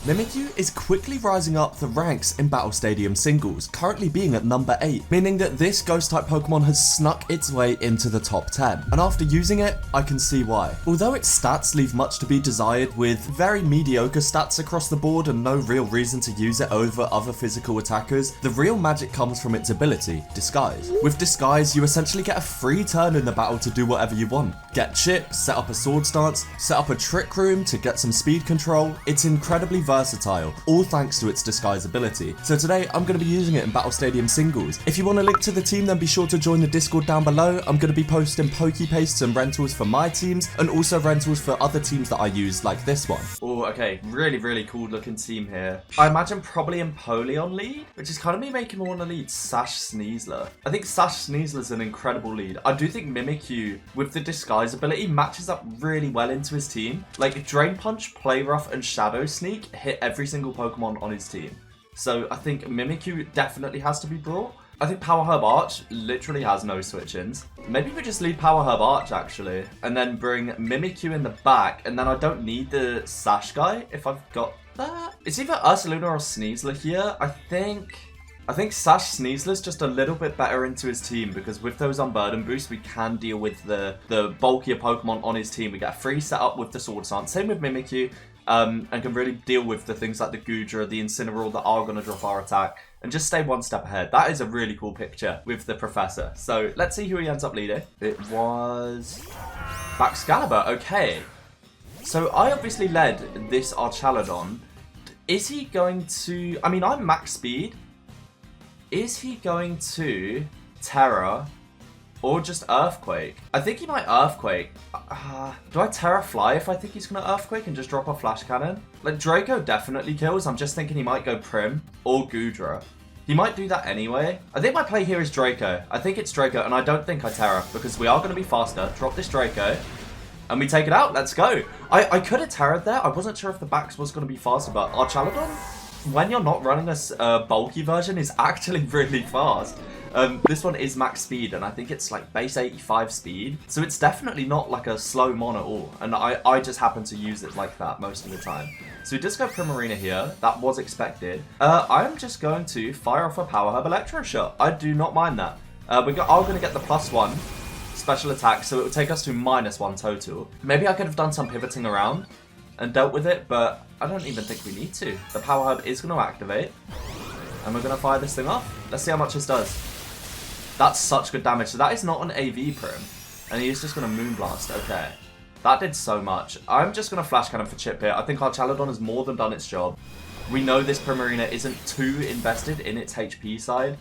Mimikyu is quickly rising up the ranks in Battle Stadium singles, currently being at number 8, meaning that this Ghost-type Pokemon has snuck its way into the top 10. And after using it, I can see why. Although its stats leave much to be desired with very mediocre stats across the board and no real reason to use it over other physical attackers, the real magic comes from its ability, Disguise. With Disguise, you essentially get a free turn in the battle to do whatever you want. Get chips, set up a Sword Stance, set up a Trick Room to get some speed control. It's incredibly versatile, all thanks to its Disguise ability. So today, I'm going to be using it in Battle Stadium singles. If you want a link to the team, then be sure to join the Discord down below. I'm going to be posting Pokepastes and rentals for my teams, and also rentals for other teams that I use, like this one. Oh, okay, really cool looking team here. I imagine probably Empoleon lead, which is kind of me making me want to lead Sash Sneasler. I think Sash Sneasler's an incredible lead. I do think Mimikyu, with the Disguise ability, matches up really well into his team. Like, Drain Punch, Play Rough, and Shadow Sneak hit every single Pokemon on his team. So I think Mimikyu definitely has to be brought. I think Power Herb Arch literally has no switch-ins. Maybe we just leave Power Herb Arch, actually, and then bring Mimikyu in the back, and then I don't need the Sash guy if I've got that. It's either Ursaluna or Sneasler here. I think Sash Sneasler's just a little bit better into his team, because with those Unburden boosts, we can deal with the bulkier Pokemon on his team. We get a free setup with the Sword Stance. Same with Mimikyu. And can really deal with the things like the Goodra, the Incineroar that are going to drop our attack, and just stay one step ahead. That is a really cool picture with the Professor. So let's see who he ends up leading. It was Baxcalibur. Okay. So I obviously led this Archaludon. Is he going to... I mean, I'm max speed. Is he going to Terra or just Earthquake? I think he might Earthquake. Do I Terra Fly if I think he's going to Earthquake and just drop a Flash Cannon? Like, Draco definitely kills. I'm just thinking he might go Prim or Goodra. He might do that anyway. I think my play here is Draco. I think it's Draco, and I don't think I Terra, because we are going to be faster. Drop this Draco, and we take it out. Let's go. I could have Terra'd there. I wasn't sure if the Bax was going to be faster, but Archaludon, when you're not running a bulky version, is actually really fast. This one is max speed, and I think it's like base 85 speed. So it's definitely not like a slow mon at all. And I just happen to use it like that most of the time. So we just go Primarina here. That was expected. I'm just going to fire off a Power Herb Electro Shot. I do not mind that. We are going to get the +1 special attack, so it would take us to -1 total. Maybe I could have done some pivoting around and dealt with it, but I don't even think we need to. The Power Herb is going to activate, and we're going to fire this thing off. Let's see how much this does. That's such good damage. So that is not an AV Prim. And he is just going to Moonblast. Okay. That did so much. I'm just going to Flash Cannon for Chip here. I think Archaludon has more than done its job. We know this Primarina isn't too invested in its HP side.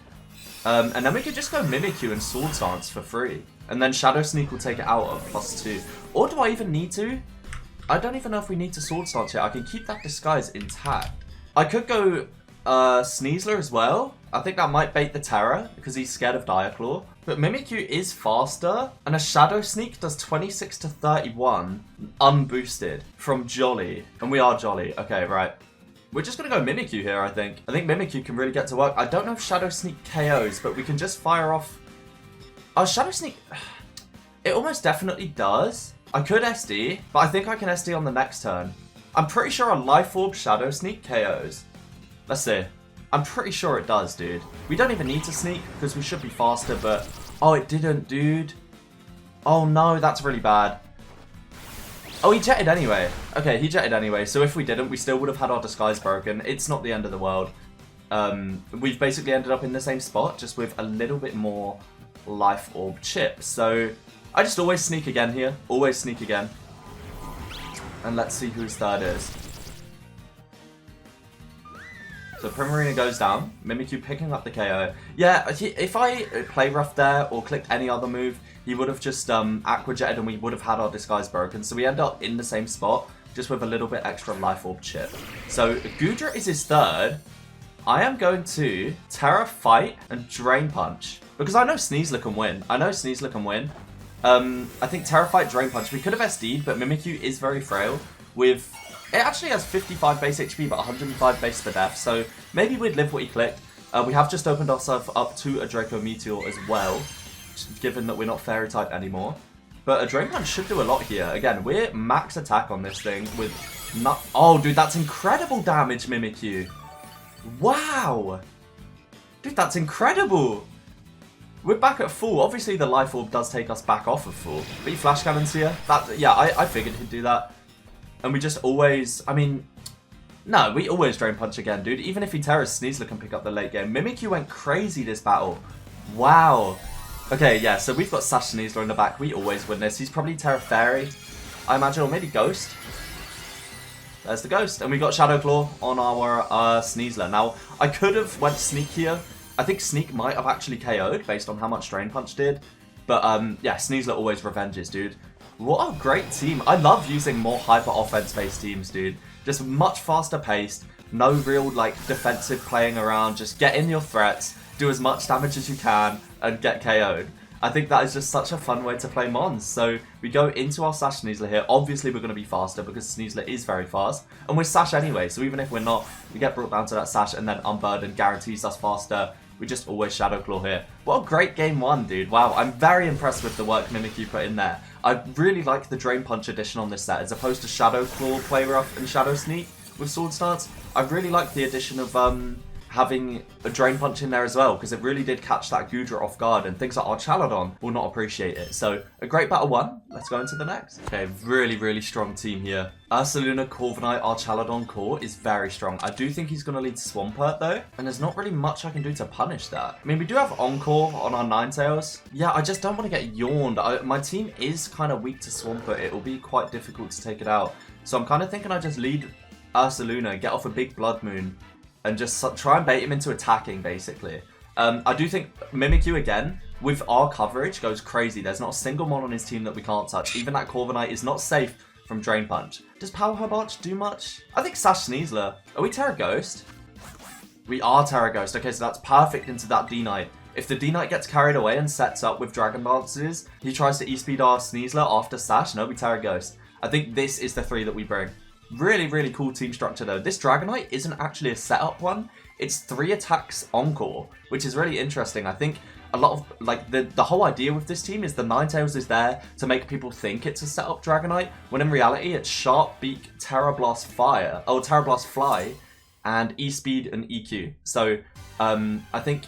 And then we could just go Mimikyu and Sword Stance for free. And then Shadow Sneak will take it out of +2. Or do I even need to? I don't even know if we need to Sword Stance yet. I can keep that Disguise intact. I could go Sneasler as well. I think that might bait the Terra, because he's scared of Diaclaw. But Mimikyu is faster, and a Shadow Sneak does 26 to 31 unboosted from Jolly. And we are Jolly. Okay, right. We're just going to go Mimikyu here, I think. I think Mimikyu can really get to work. I don't know if Shadow Sneak KOs, but we can just fire off... Oh, Shadow Sneak... It almost definitely does. I could SD, but I think I can SD on the next turn. I'm pretty sure a Life Orb Shadow Sneak KOs. Let's see. I'm pretty sure it does, dude. We don't even need to sneak, because we should be faster, but... Oh, it didn't, dude. Oh, no, that's really bad. Oh, he jetted anyway. Okay, he jetted anyway, so if we didn't, we still would have had our Disguise broken. It's not the end of the world. We've basically ended up in the same spot, just with a little bit more Life Orb chip. So, I just always sneak again here. Always sneak again. And let's see whose third is. So Primarina goes down, Mimikyu picking up the KO. Yeah, if I play rough there or clicked any other move, he would have just Aqua Jetted and we would have had our Disguise broken. So we end up in the same spot, just with a little bit extra Life Orb chip. So Goodra is his third. I am going to Terra Fight and Drain Punch, because I know Sneasler can win. I think Terra Fight, Drain Punch. We could have SD'd, but Mimikyu is very frail with... It actually has 55 base HP, but 105 base for death, so maybe we'd live what he clicked. We have just opened ourselves up to a Draco Meteor as well, given that we're not Fairy-type anymore. But a Drain Punch should do a lot here. Again, we're max attack on this thing with Not. Oh, dude, that's incredible damage, Mimikyu. Wow. Dude, that's incredible. We're back at full. Obviously, the Life Orb does take us back off of full. But he Flash Cannons here. Yeah, I figured he'd do that. And we just always... I mean... No, we always Drain Punch again, dude. Even if he Terras, Sneasler can pick up the late game. Mimikyu went crazy this battle. Wow. Okay, yeah, so we've got Sash Sneasler in the back. We always win this. He's probably Terra Fairy, I imagine, or maybe Ghost. There's the Ghost. And we got Shadow Claw on our Sneasler. Now, I could have went Sneak here. I think Sneak might have actually KO'd based on how much Drain Punch did. But, yeah, Sneasler always revenges, dude. What a great team. I love using more hyper offense-based teams, dude. Just much faster paced. No real, like, defensive playing around. Just get in your threats, do as much damage as you can, and get KO'd. I think that is just such a fun way to play Mons. So we go into our Sash Sneasler here. Obviously, we're going to be faster because Sneasler is very fast. And we're Sash anyway, so even if we're not, we get brought down to that Sash and then Unburden guarantees us faster. We just always Shadow Claw here. What a great game one, dude. Wow, I'm very impressed with the work Mimikyu put in there. I really like the Drain Punch addition on this set, as opposed to Shadow Claw, Play Rough, and Shadow Sneak with Sword Stance. I really like the addition of having a Drain Punch in there as well, because it really did catch that Gudra off guard, and things like Archaladon will not appreciate it. So, a great battle one. Let's go into the next. Okay, really, really strong team here. Ursaluna, Corviknight, Archaladon core is very strong. I do think he's going to lead Swampert though, and there's not really much I can do to punish that. I mean, we do have Encore on our Ninetales. Yeah, I just don't want to get yawned. My team is kind of weak to Swampert. It will be quite difficult to take it out. So I'm kind of thinking I just lead Ursaluna, get off a big Blood Moon, and just try and bait him into attacking, basically. I do think Mimikyu, again, with our coverage, goes crazy. There's not a single mon on his team that we can't touch. Even that Corviknight is not safe from Drain Punch. Does Power Herb Arch do much? I think Sash Sneasler. Are we Terra Ghost? We are Terra Ghost. Okay, so that's perfect into that D-Knight. If the D-Knight gets carried away and sets up with Dragon Dances, he tries to E-Speed our Sneasler after Sash. No, we Terra Ghost. I think this is the three that we bring. Really, really cool team structure though. This Dragonite isn't actually a setup one. It's 3 attacks Encore, which is really interesting. I think a lot of, like, the whole idea with this team is the Ninetales is there to make people think it's a setup Dragonite, when in reality it's Sharp Beak, Terra Blast Fire, or Terra Blast Fly, and E-Speed and EQ. So, I think,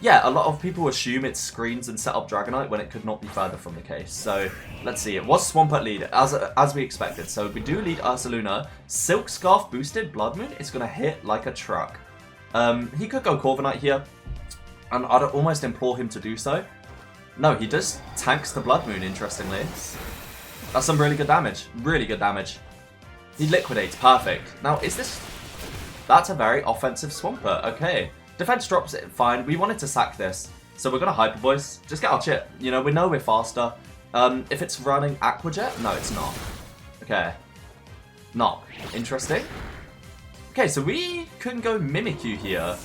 yeah, a lot of people assume it's screens and setup Dragonite when it could not be further from the case. So, let's see. It was Swampert lead, as we expected. So, we do lead Ursaluna. Silk Scarf boosted Blood Moon is going to hit like a truck. He could go Corviknight here, and I'd almost implore him to do so. No, he just tanks the Blood Moon, interestingly. That's some really good damage. Really good damage. He liquidates. Perfect. Now, is this... That's a very offensive Swampert. Okay. Defense drops it, fine. We wanted to sack this, so we're going to Hyper Voice. Just get our chip. You know, we know we're faster. If it's running Aqua Jet, no, it's not. Okay. Not. Interesting. Okay, so we can go Mimikyu here.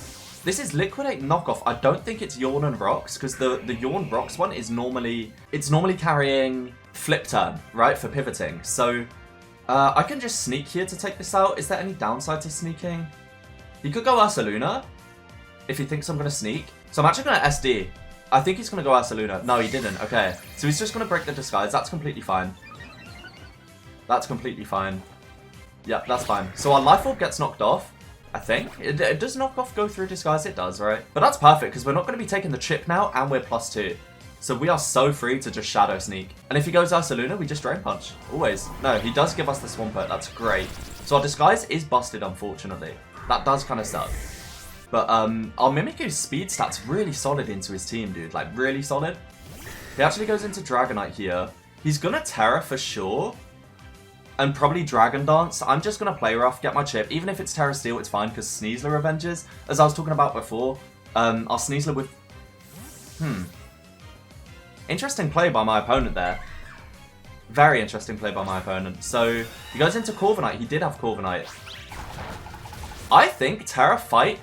This is Liquidate Knockoff. I don't think it's Yawn and Rocks, because the Yawn Rocks one is normally... It's normally carrying Flip Turn, right, for pivoting. So, I can just sneak here to take this out. Is there any downside to sneaking? He could go Ursaluna if he thinks I'm going to sneak. So I'm actually going to SD. I think he's going to go Ursaluna. No, he didn't. Okay. So he's just going to break the disguise. That's completely fine. That's completely fine. Yep, that's fine. So our Life Orb gets knocked off, I think. It does knock off go through disguise? It does, right? But that's perfect, because we're not going to be taking the chip now, and we're +2. So we are so free to just Shadow Sneak. And if he goes Ursaluna, we just Drain Punch. Always. No, he does give us the Swampert. That's great. So our disguise is busted, unfortunately. That does kind of suck. But our Mimikyu's speed stat's really solid into his team, dude. Like, really solid. He actually goes into Dragonite here. He's gonna Terra for sure. And probably Dragon Dance. I'm just gonna Play Rough, get my chip. Even if it's Terra Steel, it's fine, because Sneasler revenges. As I was talking about before, our Sneasler with... Interesting play by my opponent there. Very interesting play by my opponent. So, he goes into Corviknight. He did have Corviknight. I think Terra Fight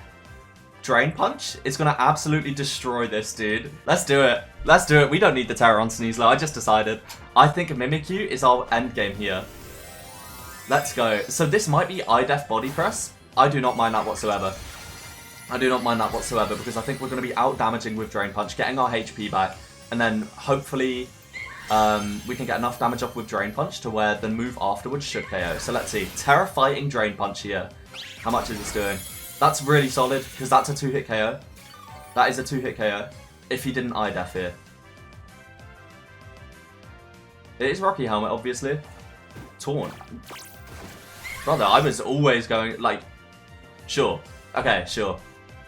Drain Punch is going to absolutely destroy this, dude. Let's do it. Let's do it. We don't need the Terra on Sneasler. I just decided. I think Mimikyu is our endgame here. Let's go. So this might be IDEF Body Press. I do not mind that whatsoever. I do not mind that whatsoever, because I think we're going to be out damaging with Drain Punch, getting our HP back, and then hopefully we can get enough damage up with Drain Punch to where the move afterwards should KO. So let's see. Terra Fighting Drain Punch here. How much is this doing? That's really solid, because that's a 2-hit KO. That is a 2-hit KO. If he didn't eye death here. It is Rocky Helmet, obviously. Taunt. Brother, I was always going, like... Sure. Okay, sure.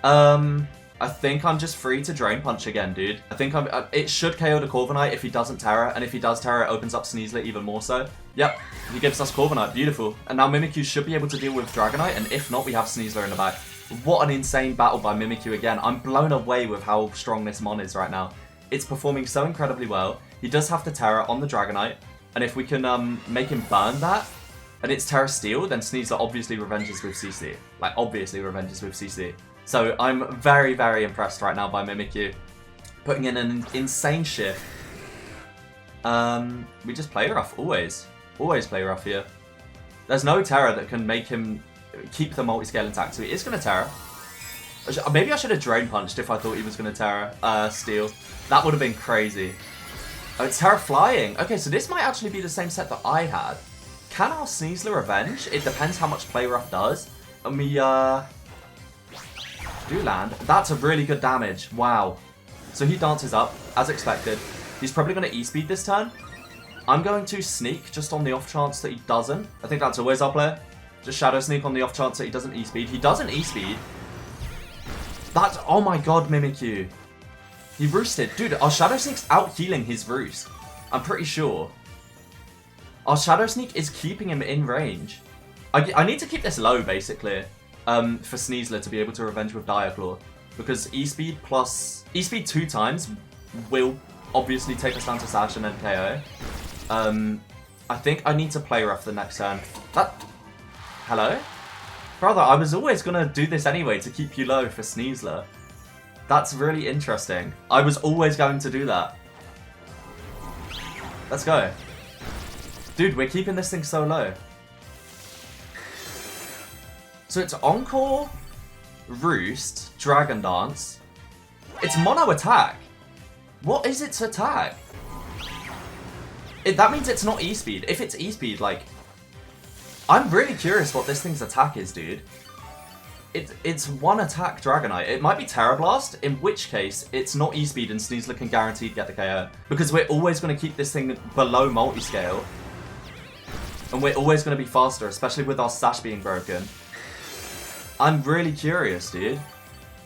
I think I'm just free to Drain Punch again, dude. I think it should KO the Corviknight if he doesn't Terra, and if he does Terra, it opens up Sneasler even more so. Yep, he gives us Corviknight. Beautiful. And now Mimikyu should be able to deal with Dragonite, and if not, we have Sneasler in the back. What an insane battle by Mimikyu again. I'm blown away with how strong this Mon is right now. It's performing so incredibly well. He does have to Terra on the Dragonite, and if we can make him burn that, and it's Terra Steel, then Sneasler obviously revenges with CC. Like, obviously revenges with CC. So I'm very, very impressed right now by Mimikyu. Putting in an insane shift. We just play rough, always. Always play rough here. There's no Terra that can make him keep the multi-scale intact, so he is going to Terra. Maybe I should have Drain Punched if I thought he was going to Terra Steel. That would have been crazy. Oh, it's Terra Flying. Okay, so this might actually be the same set that I had. Can our Sneasler revenge? It depends how much play rough does. And we, do land. That's a really good damage. Wow. So he dances up, as expected. He's probably going to E-Speed this turn. I'm going to Sneak, just on the off chance that he doesn't. I think that's always our play. Just Shadow Sneak on the off chance that he doesn't E-Speed. He doesn't E-Speed. That's... Oh my god, Mimikyu. He roosted. Dude, our Shadow Sneak's out-healing his roost. I'm pretty sure. Our Shadow Sneak is keeping him in range. I need to keep this low, basically. For Sneasler to be able to revenge with Diaclaw. Because E-Speed plus... E-Speed 2 times will obviously take us down to Zacian and KO. I think I need to play rough the next turn. That... Hello? Brother, I was always going to do this anyway to keep you low for Sneasler. That's really interesting. I was always going to do that. Let's go. Dude, we're keeping this thing so low. So it's Encore, Roost, Dragon Dance. It's Mono Attack. What is its attack? That means it's not E-Speed. If it's E-Speed, like... I'm really curious what this thing's attack is, dude. It's one attack Dragonite. It might be Terra Blast, in which case it's not E-Speed and Sneasler can guaranteed get the KO. Because we're always going to keep this thing below multi-scale. And we're always going to be faster, especially with our Sash being broken. I'm really curious, dude.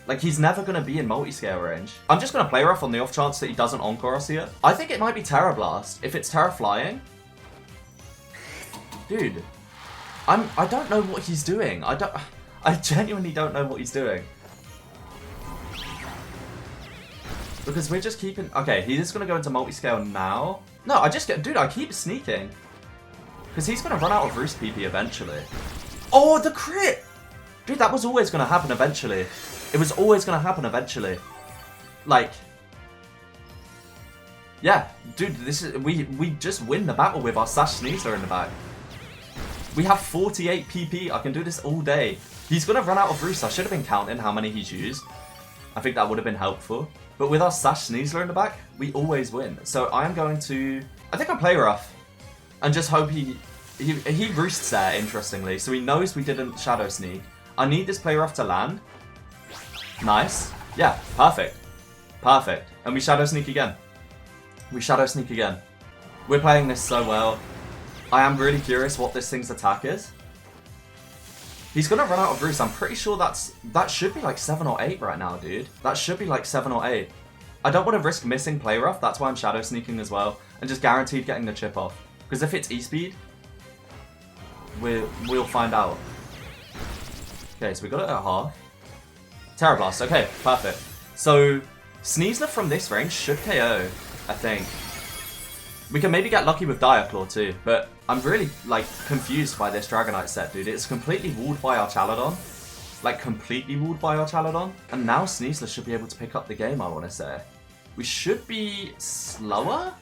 Like, he's never going to be in multi-scale range. I'm just going to play rough on the off chance that he doesn't Encore us here. I think it might be Terra Blast. If it's Terra Flying... Dude. I don't know what he's doing. I genuinely don't know what he's doing. Because we're just keeping... Okay, he's just going to go into multi-scale now. No, I just get... Dude, I keep sneaking. Because he's going to run out of Roost PP eventually. Oh, the crit! Dude, that was always going to happen eventually. It was always going to happen eventually. Like... Yeah, dude, this is... We just win the battle with our Sash Sneasler in the back. We have 48 PP. I can do this all day. He's going to run out of Roost. I should have been counting how many he's used. I think that would have been helpful. But with our Sash Sneasler in the back, we always win. So I am going to... I think I'll play rough. And just hope he roosts there, interestingly. So he knows we didn't Shadow Sneak. I need this play rough to land. Nice. Yeah, perfect. Perfect. And we Shadow Sneak again. We Shadow Sneak again. We're playing this so well. I am really curious what this thing's attack is. He's going to run out of Roost. I'm pretty sure that should be like 7 or 8 right now, dude. That should be like 7 or 8. I don't want to risk missing play rough. That's why I'm Shadow Sneaking as well. And just guaranteed getting the chip off. Because if it's E-Speed, we'll find out. Okay, so we got it at half. Terra Blast. Okay, perfect. So, Sneasler from this range should KO, I think. We can maybe get lucky with Diaclaw too, but I'm really, like, confused by this Dragonite set, dude. It's completely walled by our Chaladon. Like, completely walled by our Chaladon. And now Sneasler should be able to pick up the game, I want to say. We should be slower?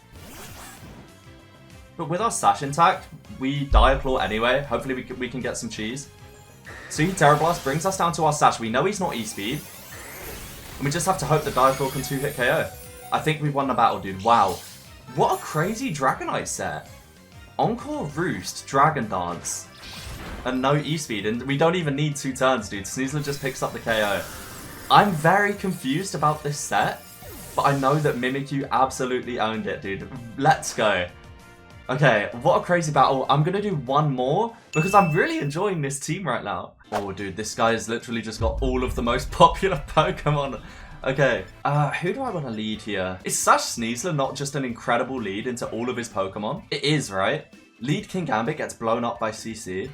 But with our Sash intact, we Diaclaw anyway. Hopefully we can get some cheese. So he Terra Blast brings us down to our Sash. We know he's not E-Speed. And we just have to hope that Diaclaw can 2-hit KO. I think we've won the battle, dude. Wow. What a crazy Dragonite set. Encore Roost, Dragon Dance, and no E-Speed, and we don't even need 2 turns, dude. Sneasler just picks up the KO. I'm very confused about this set, but I know that Mimikyu absolutely owned it, dude. Let's go. Okay, what a crazy battle. I'm gonna do one more, because I'm really enjoying this team right now. Oh, dude, this guy has literally just got all of the most popular Pokemon. Okay, who do I want to lead here? Is Sash Sneasler not just an incredible lead into all of his Pokemon? It is, right? Lead Kingambit gets blown up by CC.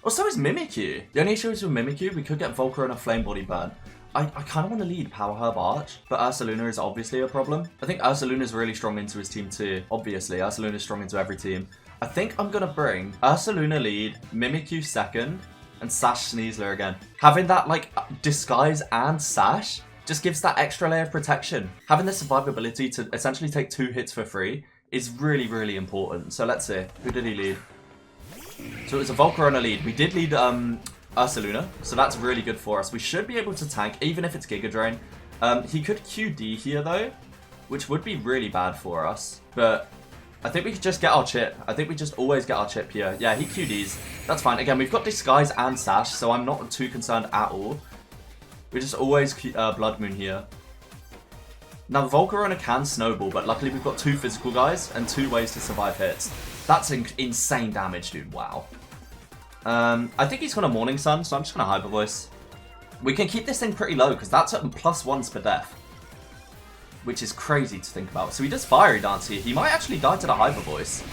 Oh, so is Mimikyu. The only issue is with Mimikyu, we could get Volcarona Flame Body Burn. I kind of want to lead Power Herb Arch, but Ursaluna is obviously a problem. I think Ursaluna is really strong into his team too. Obviously, Ursaluna is strong into every team. I think I'm going to bring Ursaluna lead, Mimikyu second, and Sash Sneasler again. Having that, like, Disguise and Sash just gives that extra layer of protection. Having the survivability to essentially take 2 hits for free is really, really important. So let's see. Who did he lead? So it was a Volcarona lead. We did lead Ursaluna, so that's really good for us. We should be able to tank, even if it's Giga Drain. He could QD here, though, which would be really bad for us. But I think we could just get our chip. I think we just always get our chip here. Yeah, he QDs. That's fine. Again, we've got Disguise and Sash, so I'm not too concerned at all. We just always Blood Moon here. Now, Volcarona can snowball, but luckily we've got 2 physical guys and 2 ways to survive hits. That's insane damage, dude. Wow. I think he's got a Morning Sun, so I'm just going to Hyper Voice. We can keep this thing pretty low, because that's at +1s per death. Which is crazy to think about. So he does Fiery Dance here. He might actually die to the Hyper Voice.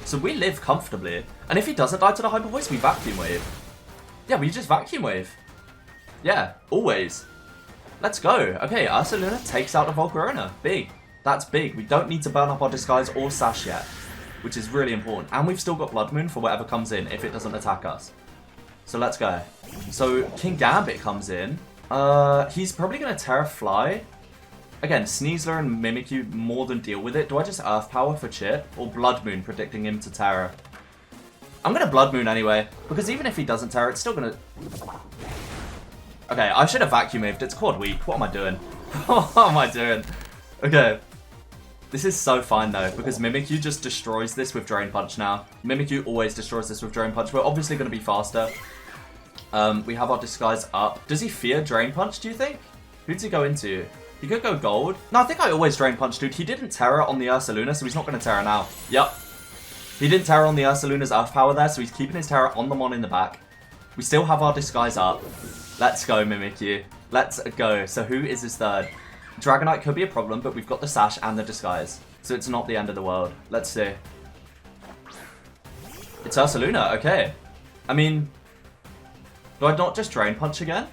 So we live comfortably. And if he doesn't die to the Hyper Voice, we Vacuum Wave. Yeah, we just Vacuum Wave. Yeah, always. Let's go. Okay, Ursaluna takes out the Volcarona. Big. That's big. We don't need to burn up our Disguise or Sash yet, which is really important. And we've still got Blood Moon for whatever comes in if it doesn't attack us. So let's go. So Kingambit comes in. He's probably going to Terra Fly. Again, Sneasler and Mimikyu more than deal with it. Do I just Earth Power for Chip? Or Blood Moon, predicting him to Terra? I'm going to Blood Moon anyway, because even if he doesn't Terra, it's still going to... Okay, I should have Vacuum Waved. It's Quad Weak. What am I doing? What am I doing? Okay. This is so fine though, because Mimikyu just destroys this with Drain Punch now. Mimikyu always destroys this with Drain Punch. We're obviously going to be faster. We have our Disguise up. Does he fear Drain Punch, do you think? Who does he go into? He could go Gold. No, I think I always Drain Punch, dude. He didn't Terra on the Ursaluna, so he's not going to Terra now. Yep. He didn't Terra on the Ursaluna's Earth Power there, so he's keeping his Terra on the Mon in the back. We still have our Disguise up. Let's go, Mimikyu. Let's go. So who is his third? Dragonite could be a problem, but we've got the Sash and the Disguise. So it's not the end of the world. Let's see. It's Ursaluna, okay. I mean, do I not just Drain Punch again?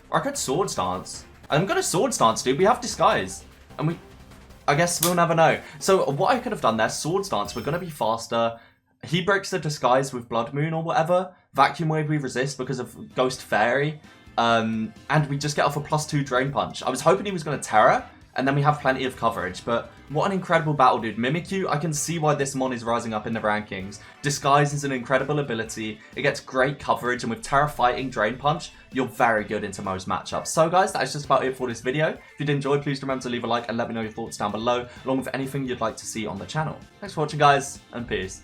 Or I could Swords Dance. I'm gonna Swords Dance, dude. We have Disguise. And I guess we'll never know. So what I could have done there, Swords Dance, we're gonna be faster. He breaks the Disguise with Blood Moon or whatever. Vacuum Wave we resist because of Ghost Fairy. And we just get off a +2 Drain Punch. I was hoping he was going to Terra, and then we have plenty of coverage. But what an incredible battle, dude. Mimikyu, I can see why this Mon is rising up in the rankings. Disguise is an incredible ability. It gets great coverage, and with Terra fighting Drain Punch, you're very good into most matchups. So guys, that is just about it for this video. If you did enjoy, please remember to leave a like and let me know your thoughts down below, along with anything you'd like to see on the channel. Thanks for watching, guys, and peace.